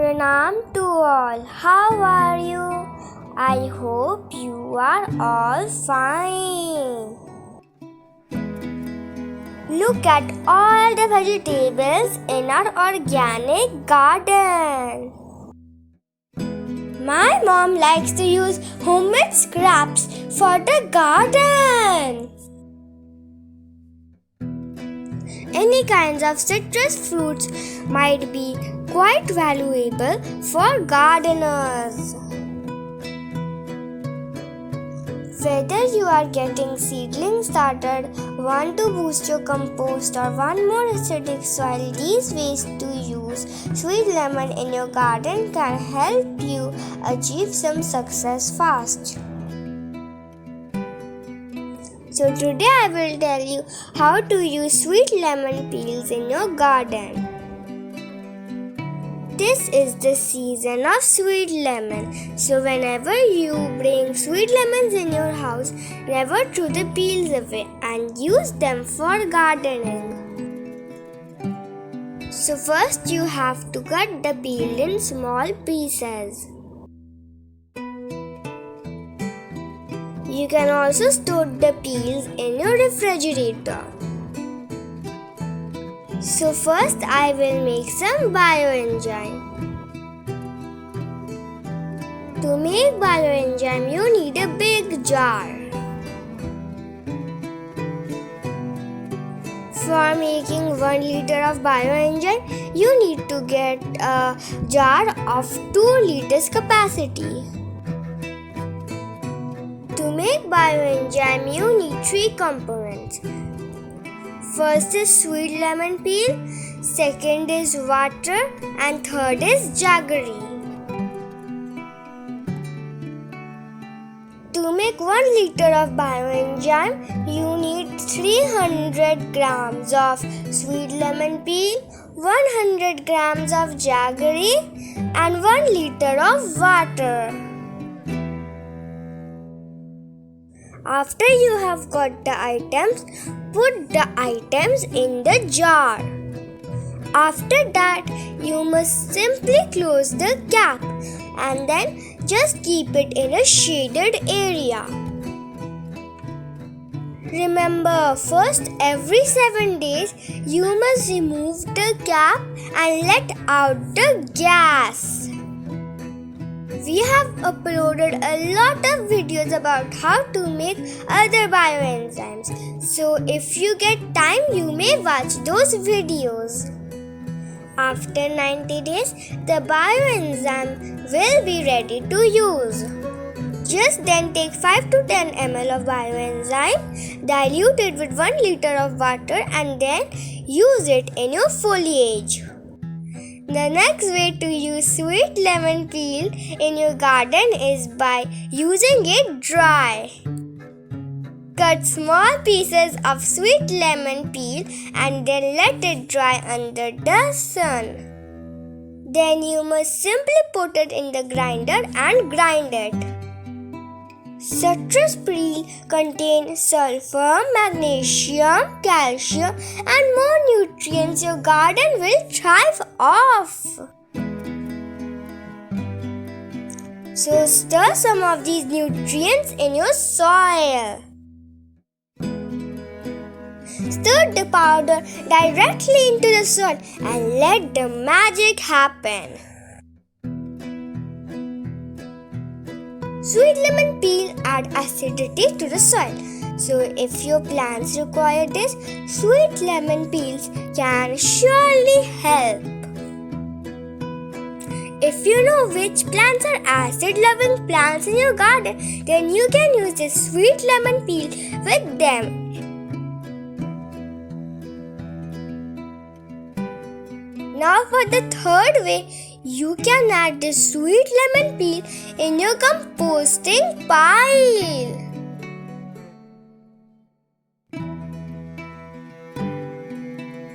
Pranam to all. How are you? I hope you are all fine. Look at all the vegetables in our organic garden. My mom likes to use homemade scraps for the garden. Any kinds of citrus fruits might be quite valuable for gardeners. Whether you are getting seedlings started, want to boost your compost, or want more acidic soil, these ways to use sweet lemon in your garden can help you achieve some success fast. So today I will tell you how to use sweet lemon peels in your garden. This is the season of sweet lemon. So whenever you bring sweet lemons in your house, never throw the peels away and use them for gardening. So first you have to cut the peel in small pieces. You can also store the peels in your refrigerator. So first I will make some bioenzyme. To make bioenzyme you need a big jar. For making 1 liter of bioenzyme you need to get a jar of 2 liters capacity. To make bioenzyme you need 3 components. First is sweet lemon peel, second is water, and third is jaggery. To make 1 liter of bioenzyme, you need 300 grams of sweet lemon peel, 100 grams of jaggery, and 1 liter of water. After you have got the items, put the items in the jar. After that, you must simply close the cap and then just keep it in a shaded area. Remember, first every 7 days, you must remove the cap and let out the gas. We have uploaded a lot of videos about how to make other bioenzymes. So if you get time, you may watch those videos. After 90 days, the bioenzyme will be ready to use. Just then take 5 to 10 ml of bioenzyme, dilute it with 1 liter of water and then use it in your foliage. The next way to use sweet lemon peel in your garden is by using it dry. Cut small pieces of sweet lemon peel and then let it dry under the sun. Then you must simply put it in the grinder and grind it. Citrus peel contains sulfur, magnesium, calcium and more nutrients your garden will thrive off. So stir some of these nutrients in your soil. Stir the powder directly into the soil and let the magic happen. Sweet lemon peel add acidity to the soil. So if your plants require this, sweet lemon peels can surely help. If you know which plants are acid-loving plants in your garden, then you can use this sweet lemon peel with them. Now for the third way, you can add this sweet lemon peel in your composting pile.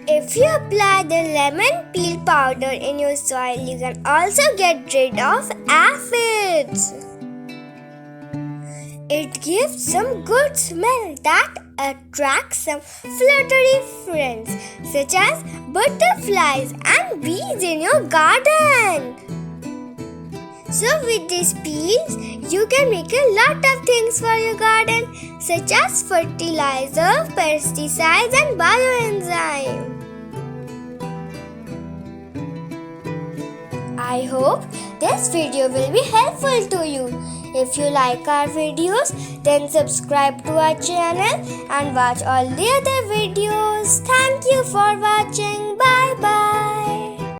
If you apply the lemon peel powder in your soil, you can also get rid of aphids. It gives some good smell that attracts some fluttery friends such as butterflies and bees in your garden. So with these peels, you can make a lot of things for your garden, such as fertilizer, pesticides and bioenzyme. I hope this video will be helpful to you. If you like our videos, then subscribe to our channel and watch all the other videos. Thank you for watching. Bye bye.